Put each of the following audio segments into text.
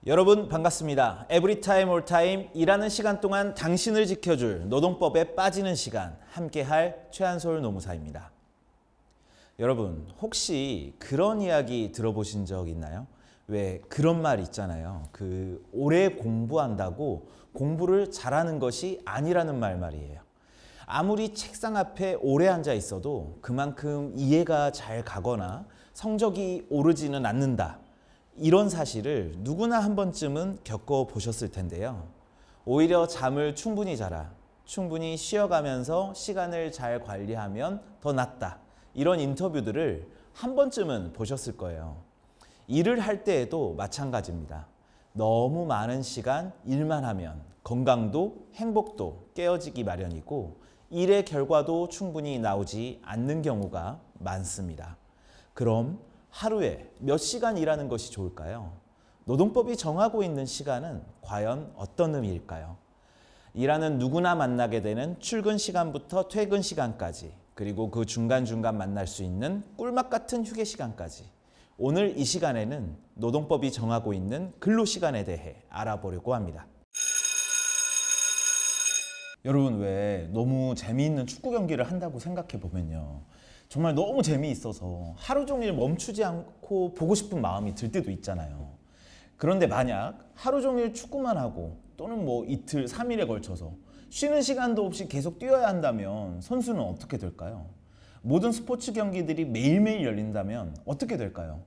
여러분 반갑습니다. 에브리타임 올타임 일하는 시간 동안 당신을 지켜줄 노동법에 빠지는 시간 함께할 최한솔 노무사입니다. 여러분 혹시 그런 이야기 들어보신 적 있나요? 왜 그런 말 있잖아요. 오래 공부한다고 공부를 잘하는 것이 아니라는 말이에요. 아무리 책상 앞에 오래 앉아 있어도 그만큼 이해가 잘 가거나 성적이 오르지는 않는다. 이런 사실을 누구나 한 번쯤은 겪어보셨을 텐데요. 오히려 잠을 충분히 자라, 충분히 쉬어가면서 시간을 잘 관리하면 더 낫다. 이런 인터뷰들을 한 번쯤은 보셨을 거예요. 일을 할 때에도 마찬가지입니다. 너무 많은 시간 일만 하면 건강도 행복도 깨어지기 마련이고 일의 결과도 충분히 나오지 않는 경우가 많습니다. 그럼 하루에 몇 시간 일하는 것이 좋을까요? 노동법이 정하고 있는 시간은 과연 어떤 의미일까요? 일하는 누구나 만나게 되는 출근 시간부터 퇴근 시간까지, 그리고 그 중간중간 만날 수 있는 꿀맛 같은 휴게 시간까지, 오늘 이 시간에는 노동법이 정하고 있는 근로시간에 대해 알아보려고 합니다. 여러분 왜 너무 재미있는 축구 경기를 한다고 생각해 보면요. 정말 너무 재미있어서 하루 종일 멈추지 않고 보고 싶은 마음이 들 때도 있잖아요. 그런데 만약 하루 종일 축구만 하고 또는 이틀, 3일에 걸쳐서 쉬는 시간도 없이 계속 뛰어야 한다면 선수는 어떻게 될까요? 모든 스포츠 경기들이 매일매일 열린다면 어떻게 될까요?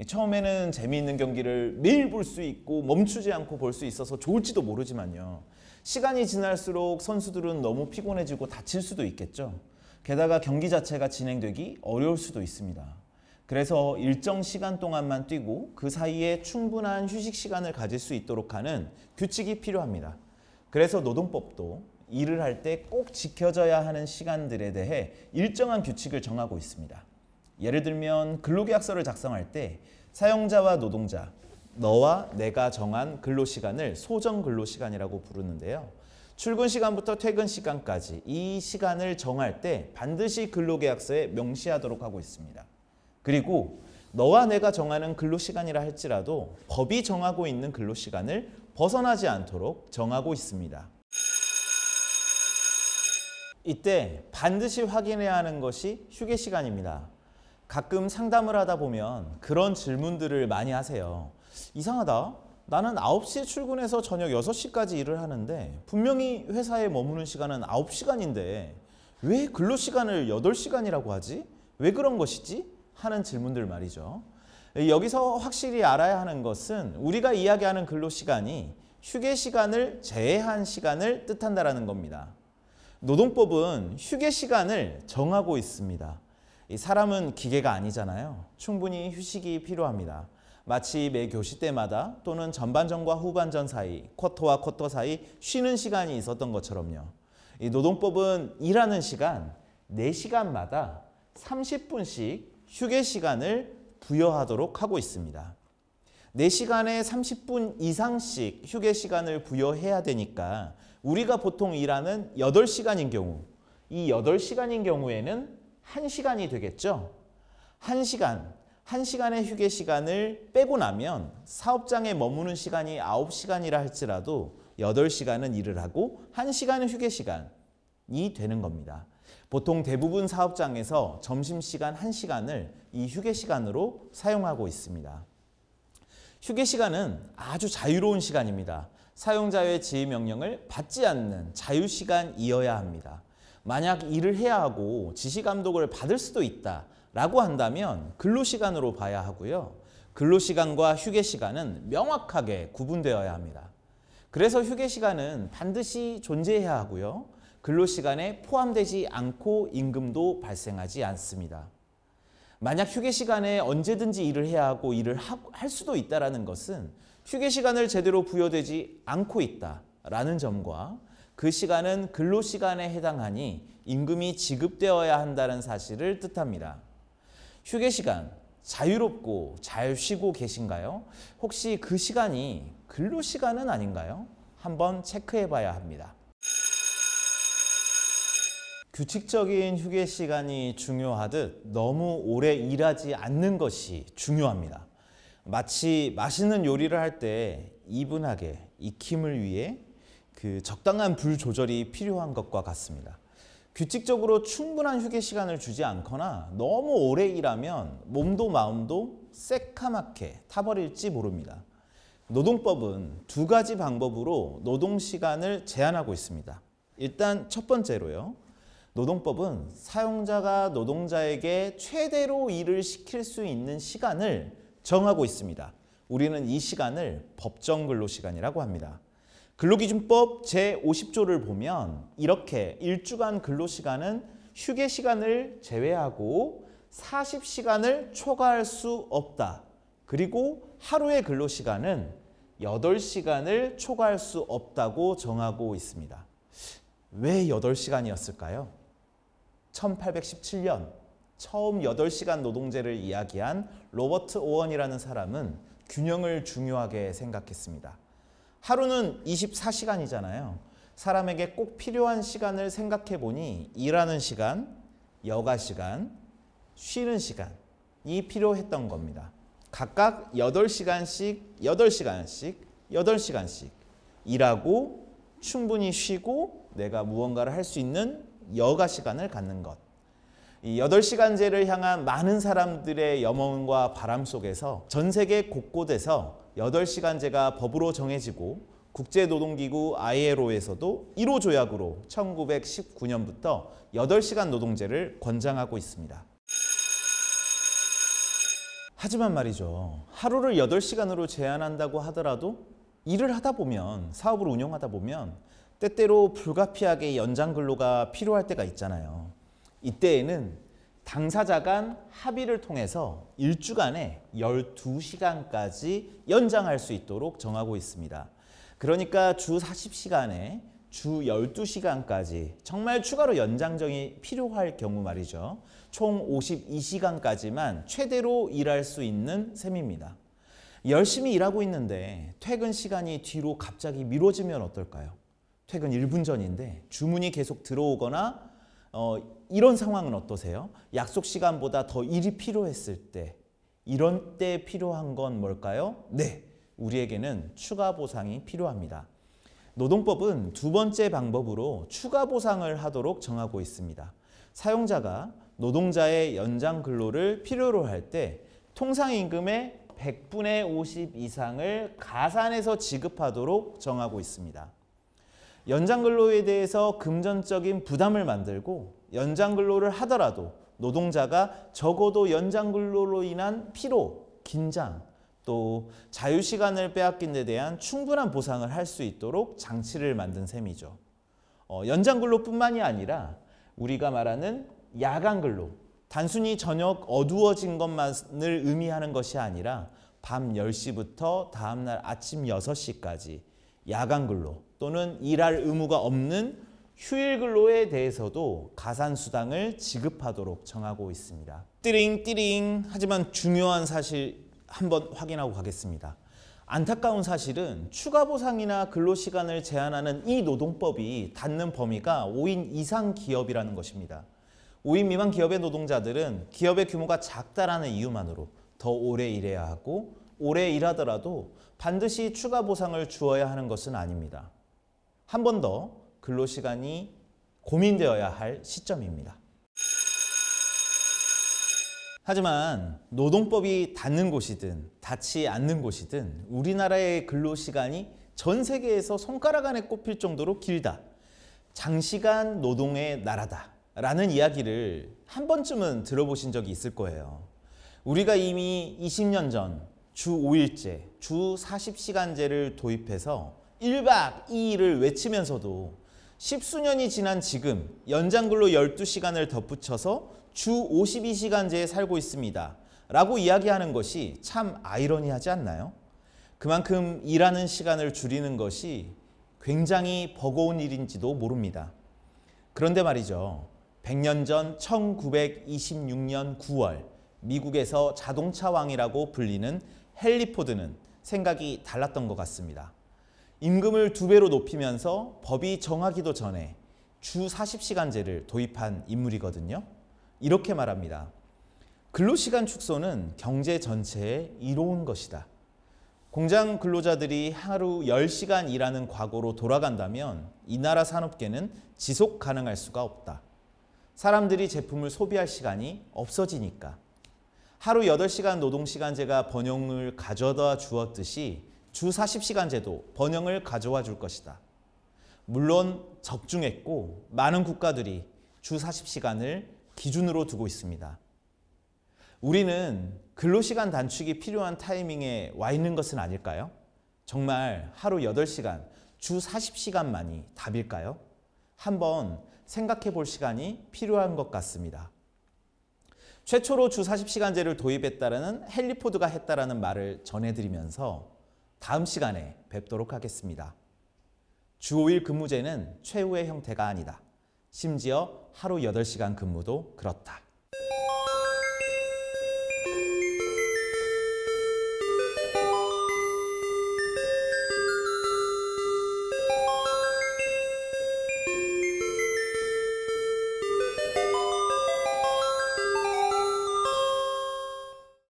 처음에는 재미있는 경기를 매일 볼 수 있고 멈추지 않고 볼 수 있어서 좋을지도 모르지만요. 시간이 지날수록 선수들은 너무 피곤해지고 다칠 수도 있겠죠. 게다가 경기 자체가 진행되기 어려울 수도 있습니다. 그래서 일정 시간 동안만 뛰고 그 사이에 충분한 휴식 시간을 가질 수 있도록 하는 규칙이 필요합니다. 그래서 노동법도 일을 할 때 꼭 지켜져야 하는 시간들에 대해 일정한 규칙을 정하고 있습니다. 예를 들면 근로계약서를 작성할 때 사용자와 노동자, 너와 내가 정한 근로시간을 소정근로시간이라고 부르는데요. 출근 시간부터 퇴근 시간까지 이 시간을 정할 때 반드시 근로계약서에 명시하도록 하고 있습니다. 그리고 너와 내가 정하는 근로시간이라 할지라도 법이 정하고 있는 근로시간을 벗어나지 않도록 정하고 있습니다. 이때 반드시 확인해야 하는 것이 휴게 시간입니다. 가끔 상담을 하다 보면 그런 질문들을 많이 하세요. 이상하다. 나는 9시에 출근해서 저녁 6시까지 일을 하는데 분명히 회사에 머무는 시간은 9시간인데 왜 근로시간을 8시간이라고 하지? 왜 그런 것이지? 하는 질문들 말이죠. 여기서 확실히 알아야 하는 것은 우리가 이야기하는 근로시간이 휴게 시간을 제외한 시간을 뜻한다는 겁니다. 노동법은 휴게 시간을 정하고 있습니다. 사람은 기계가 아니잖아요. 충분히 휴식이 필요합니다. 마치 매 교시 때마다 또는 전반전과 후반전 사이, 쿼터와 쿼터 사이 쉬는 시간이 있었던 것처럼요. 이 노동법은 일하는 시간 4시간마다 30분씩 휴게 시간을 부여하도록 하고 있습니다. 4시간에 30분 이상씩 휴게 시간을 부여해야 되니까 우리가 보통 일하는 8시간인 경우, 이 8시간인 경우에는 1시간이 되겠죠. 1시간의 휴게 시간을 빼고 나면 사업장에 머무는 시간이 9시간이라 할지라도 8시간은 일을 하고 1시간은 휴게 시간이 되는 겁니다. 보통 대부분 사업장에서 점심시간 1시간을 이 휴게 시간으로 사용하고 있습니다. 휴게 시간은 아주 자유로운 시간입니다. 사용자의 지휘 명령을 받지 않는 자유시간이어야 합니다. 만약 일을 해야 하고 지시감독을 받을 수도 있다 라고 한다면 근로시간으로 봐야 하고요. 근로시간과 휴게시간은 명확하게 구분되어야 합니다. 그래서 휴게시간은 반드시 존재해야 하고요. 근로시간에 포함되지 않고 임금도 발생하지 않습니다. 만약 휴게시간에 언제든지 일을 해야 하고 일을 할 수도 있다는 것은 휴게시간을 제대로 부여되지 않고 있다라는 점과 그 시간은 근로시간에 해당하니 임금이 지급되어야 한다는 사실을 뜻합니다. 휴게시간 자유롭고 잘 쉬고 계신가요? 혹시 그 시간이 근로시간은 아닌가요? 한번 체크해 봐야 합니다. 규칙적인 휴게 시간이 중요하듯 너무 오래 일하지 않는 것이 중요합니다. 마치 맛있는 요리를 할 때 이분하게 익힘을 위해 그 적당한 불 조절이 필요한 것과 같습니다. 규칙적으로 충분한 휴게 시간을 주지 않거나 너무 오래 일하면 몸도 마음도 새카맣게 타버릴지 모릅니다. 노동법은 두 가지 방법으로 노동 시간을 제한하고 있습니다. 일단 첫 번째로요. 노동법은 사용자가 노동자에게 최대로 일을 시킬 수 있는 시간을 정하고 있습니다. 우리는 이 시간을 법정근로시간이라고 합니다. 근로기준법 제50조를 보면 이렇게 일주간 근로시간은 휴게 시간을 제외하고 40시간을 초과할 수 없다. 그리고 하루의 근로시간은 8시간을 초과할 수 없다고 정하고 있습니다. 왜 8시간이었을까요? 1817년 처음 8시간 노동제를 이야기한 로버트 오원이라는 사람은 균형을 중요하게 생각했습니다. 하루는 24시간이잖아요. 사람에게 꼭 필요한 시간을 생각해 보니 일하는 시간, 여가 시간, 쉬는 시간이 필요했던 겁니다. 각각 8시간씩, 8시간씩, 8시간씩 일하고 충분히 쉬고 내가 무언가를 할 수 있는 여가 시간을 갖는 것. 이 8시간제를 향한 많은 사람들의 염원과 바람 속에서 전 세계 곳곳에서 8시간제가 법으로 정해지고 국제노동기구 ILO에서도 1호 조약으로 1919년부터 8시간 노동제를 권장하고 있습니다. 하지만 말이죠. 하루를 8시간으로 제한한다고 하더라도 일을 하다 보면, 사업을 운영하다 보면 때때로 불가피하게 연장 근로가 필요할 때가 있잖아요. 이때에는 당사자 간 합의를 통해서 일주간에 12시간까지 연장할 수 있도록 정하고 있습니다. 그러니까 주 40시간에 주 12시간까지 정말 추가로 연장정이 필요할 경우 말이죠. 총 52시간까지만 최대로 일할 수 있는 셈입니다. 열심히 일하고 있는데 퇴근 시간이 뒤로 갑자기 미뤄지면 어떨까요? 퇴근 1분 전인데 주문이 계속 들어오거나 이런 상황은 어떠세요? 약속 시간보다 더 일이 필요했을 때, 이런 때 필요한 건 뭘까요? 네, 우리에게는 추가 보상이 필요합니다. 노동법은 두 번째 방법으로 추가 보상을 하도록 정하고 있습니다. 사용자가 노동자의 연장 근로를 필요로 할 때 통상임금의 100분의 50 이상을 가산해서 지급하도록 정하고 있습니다. 연장 근로에 대해서 금전적인 부담을 만들고 연장 근로를 하더라도 노동자가 적어도 연장 근로로 인한 피로, 긴장, 또 자유시간을 빼앗긴 데 대한 충분한 보상을 할 수 있도록 장치를 만든 셈이죠. 연장 근로뿐만이 아니라 우리가 말하는 야간 근로, 단순히 저녁 어두워진 것만을 의미하는 것이 아니라 밤 10시부터 다음날 아침 6시까지 야간 근로 또는 일할 의무가 없는 휴일 근로에 대해서도 가산수당을 지급하도록 정하고 있습니다. 띠링. 하지만 중요한 사실 한번 확인하고 가겠습니다. 안타까운 사실은 추가 보상이나 근로시간을 제한하는 이 노동법이 닿는 범위가 5인 이상 기업이라는 것입니다. 5인 미만 기업의 노동자들은 기업의 규모가 작다라는 이유만으로 더 오래 일해야 하고 오래 일하더라도 반드시 추가 보상을 주어야 하는 것은 아닙니다. 한 번 더 근로시간이 고민되어야 할 시점입니다. 하지만 노동법이 닿는 곳이든 닿지 않는 곳이든 우리나라의 근로시간이 전 세계에서 손가락 안에 꼽힐 정도로 길다. 장시간 노동의 나라다 라는 이야기를 한 번쯤은 들어보신 적이 있을 거예요. 우리가 이미 20년 전 주 5일제, 주 40시간제를 도입해서 1박 2일을 외치면서도 십수년이 지난 지금 연장근로 12시간을 덧붙여서 주 52시간제에 살고 있습니다 라고 이야기하는 것이 참 아이러니하지 않나요? 그만큼 일하는 시간을 줄이는 것이 굉장히 버거운 일인지도 모릅니다. 그런데 말이죠. 100년 전 1926년 9월 미국에서 자동차 왕이라고 불리는 헨리 포드는 생각이 달랐던 것 같습니다. 임금을 2배로 높이면서 법이 정하기도 전에 주 40시간제를 도입한 인물이거든요. 이렇게 말합니다. 근로시간 축소는 경제 전체에 이로운 것이다. 공장 근로자들이 하루 10시간 일하는 과거로 돌아간다면 이 나라 산업계는 지속 가능할 수가 없다. 사람들이 제품을 소비할 시간이 없어지니까. 하루 8시간 노동시간제가 번영을 가져다 주었듯이 주 40시간제도 번영을 가져와 줄 것이다. 물론 적중했고 많은 국가들이 주 40시간을 기준으로 두고 있습니다. 우리는 근로시간 단축이 필요한 타이밍에 와 있는 것은 아닐까요? 정말 하루 8시간, 주 40시간만이 답일까요? 한번 생각해 볼 시간이 필요한 것 같습니다. 최초로 주 40시간제를 도입했다는 헨리 포드가 했다라는 말을 전해드리면서 다음 시간에 뵙도록 하겠습니다. 주 5일 근무제는 최후의 형태가 아니다. 심지어 하루 8시간 근무도 그렇다.